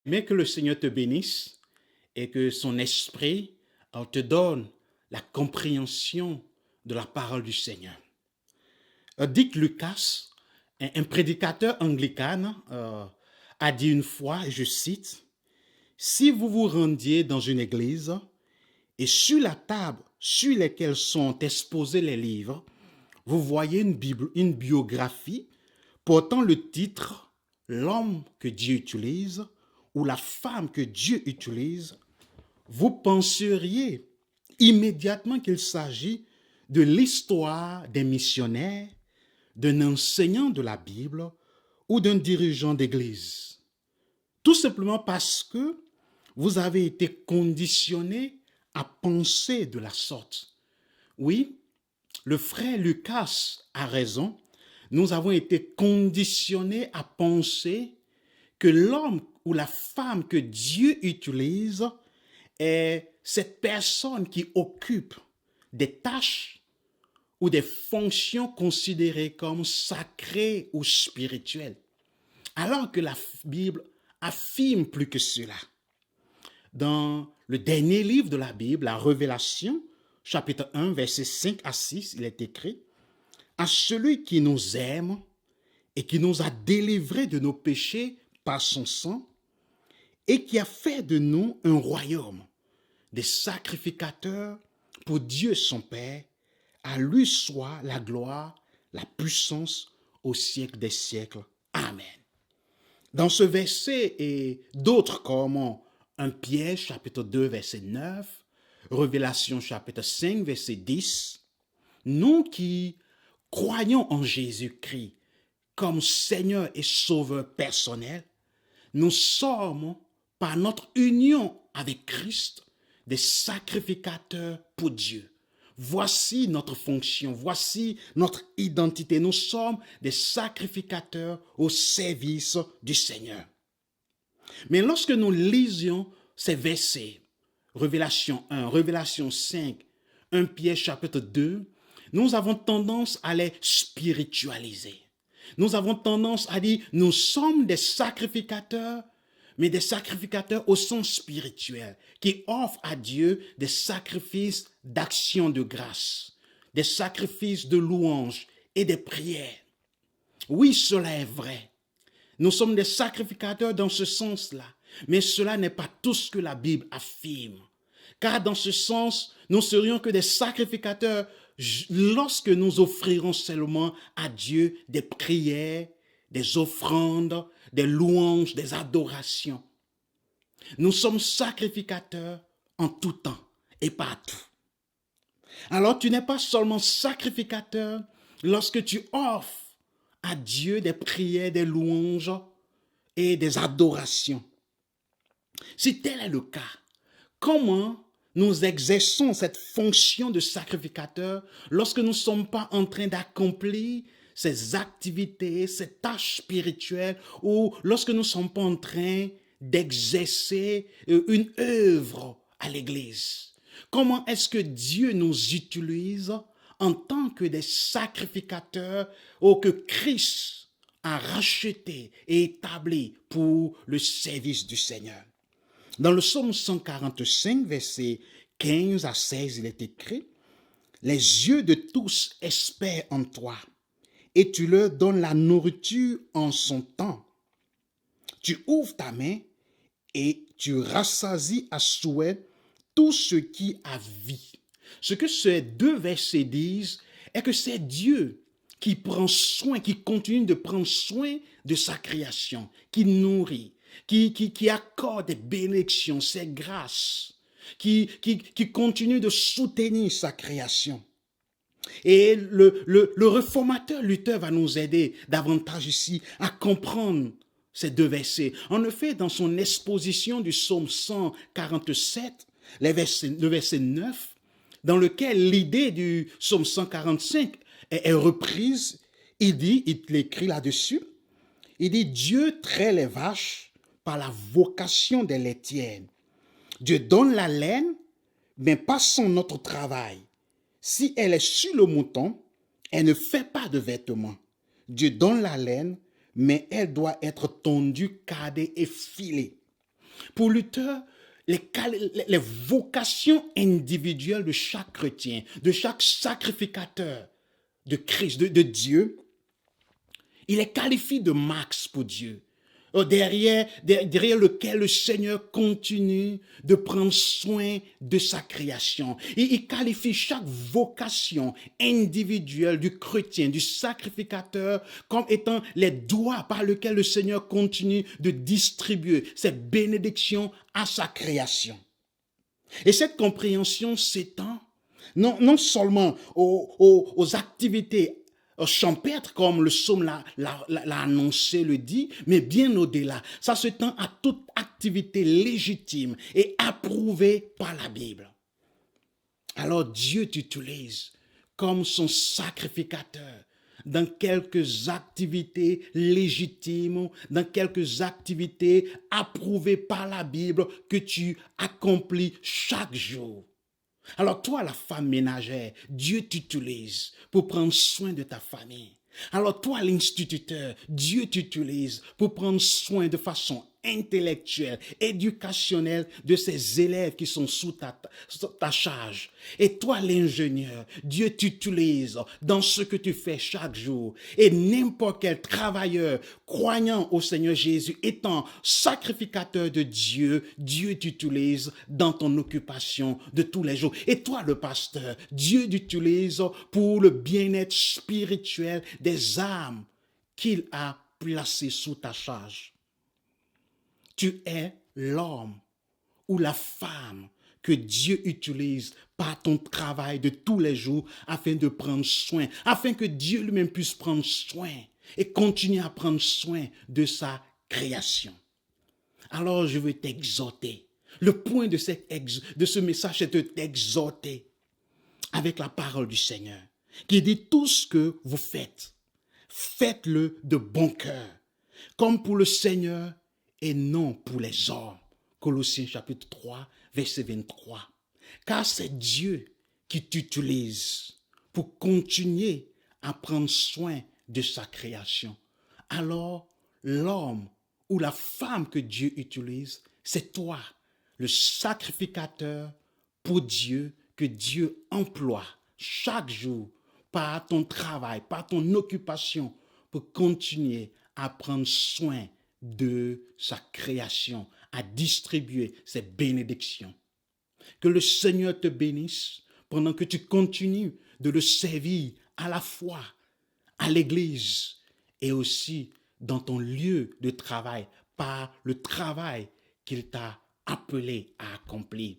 Mais que le Seigneur te bénisse et que son esprit te donne la compréhension de la parole du Seigneur. Dick Lucas, un prédicateur anglican, a dit une fois, et je cite, « Si vous vous rendiez dans une église et sur la table sur laquelle sont exposés les livres, vous voyez une biographie portant le titre « L'homme que Dieu utilise » ou « La femme que Dieu utilise », vous penseriez immédiatement qu'il s'agit de l'histoire des missionnaires, d'un enseignant de la Bible ou d'un dirigeant d'église. Tout simplement parce que vous avez été conditionné à penser de la sorte. Oui, le frère Lucas a raison. Nous avons été conditionnés à penser que l'homme ou la femme que Dieu utilise est cette personne qui occupe des tâches ou des fonctions considérées comme sacrées ou spirituelles, alors que la Bible affirme plus que cela. Dans le dernier livre de la Bible, la Révélation, chapitre 1, versets 5 à 6, il est écrit « À celui qui nous aime et qui nous a délivrés de nos péchés par son sang et qui a fait de nous un royaume, des sacrificateurs pour Dieu son Père, à lui soit la gloire, la puissance au siècle des siècles. Amen. » Dans ce verset et d'autres comme 1 Pierre chapitre 2 verset 9, Révélation chapitre 5 verset 10, nous qui croyons en Jésus-Christ comme Seigneur et Sauveur personnel, nous sommes par notre union avec Christ des sacrificateurs pour Dieu. Voici notre fonction, voici notre identité. Nous sommes des sacrificateurs au service du Seigneur. Mais lorsque nous lisions ces versets, Révélation 1, Révélation 5, 1 Pierre chapitre 2, nous avons tendance à les spiritualiser. Nous avons tendance à dire, nous sommes des sacrificateurs, mais des sacrificateurs au sens spirituel, qui offrent à Dieu des sacrifices d'action de grâce, des sacrifices de louange et des prières. Oui, cela est vrai. Nous sommes des sacrificateurs dans ce sens-là, mais cela n'est pas tout ce que la Bible affirme. Car dans ce sens, nous serions que des sacrificateurs lorsque nous offrirons seulement à Dieu des prières, des offrandes, des louanges, des adorations. Nous sommes sacrificateurs en tout temps et partout. Alors tu n'es pas seulement sacrificateur lorsque tu offres à Dieu des prières, des louanges et des adorations. Si tel est le cas, comment nous exerçons cette fonction de sacrificateur lorsque nous ne sommes pas en train d'accomplir ces activités, ces tâches spirituelles, ou lorsque nous ne sommes pas en train d'exercer une œuvre à l'Église? Comment est-ce que Dieu nous utilise en tant que des sacrificateurs que Christ a rachetés et établis pour le service du Seigneur? Dans le psaume 145, versets 15 à 16, il est écrit « Les yeux de tous espèrent en toi, et tu leur donnes la nourriture en son temps. Tu ouvres ta main et tu rassasies à souhait tout ce qui a vie. » Ce que ces deux versets disent est que c'est Dieu qui prend soin, qui continue de prendre soin de sa création, qui nourrit, qui accorde des bénédictions, ses grâces, qui continue de soutenir sa création. Et le réformateur Luther va nous aider davantage ici à comprendre ces deux versets. En effet, dans son exposition du psaume 147, le verset 9, dans lequel l'idée du psaume 145 est reprise, il écrit là-dessus, il dit « Dieu traite les vaches par la vocation des laitières. Dieu donne la laine, mais pas sans notre travail. Si elle est sur le mouton, elle ne fait pas de vêtements. Dieu donne la laine, mais elle doit être tondue, cardée et filée. » Pour Luther, les vocations individuelles de chaque chrétien, de chaque sacrificateur de Christ, de Dieu, il les qualifie de marques pour Dieu, derrière lequel le Seigneur continue de prendre soin de sa création. Il qualifie chaque vocation individuelle du chrétien, du sacrificateur, comme étant les doigts par lesquels le Seigneur continue de distribuer ses bénédictions à sa création. Et cette compréhension s'étend non seulement aux activités champêtre, comme le psaume l'a annoncé, le dit, mais bien au-delà. Ça se tend à toute activité légitime et approuvée par la Bible. Alors Dieu t'utilise comme son sacrificateur dans quelques activités légitimes, dans quelques activités approuvées par la Bible que tu accomplis chaque jour. Alors toi, la femme ménagère, Dieu t'utilise pour prendre soin de ta famille. Alors toi, l'instituteur, Dieu t'utilise pour prendre soin de façon intellectuelle, éducationnelle de ces élèves qui sont sous ta charge. Et toi, l'ingénieur, Dieu t'utilise dans ce que tu fais chaque jour. Et n'importe quel travailleur croyant au Seigneur Jésus, étant sacrificateur de Dieu, Dieu t'utilise dans ton occupation de tous les jours. Et toi, le pasteur, Dieu t'utilise pour le bien-être spirituel des âmes qu'il a placées sous ta charge. Tu es l'homme ou la femme que Dieu utilise par ton travail de tous les jours afin de prendre soin, afin que Dieu lui-même puisse prendre soin et continuer à prendre soin de sa création. Alors je veux t'exhorter. Le point de ce message, c'est de t'exhorter avec la parole du Seigneur qui dit tout ce que vous faites, faites-le de bon cœur, comme pour le Seigneur et non pour les hommes. Colossiens chapitre 3, verset 23. Car c'est Dieu qui t'utilise pour continuer à prendre soin de sa création. Alors, l'homme ou la femme que Dieu utilise, c'est toi, le sacrificateur pour Dieu que Dieu emploie chaque jour par ton travail, par ton occupation pour continuer à prendre soin de sa création, à distribuer ses bénédictions. Que le Seigneur te bénisse pendant que tu continues de le servir à la fois à l'église et aussi dans ton lieu de travail par le travail qu'il t'a appelé à accomplir.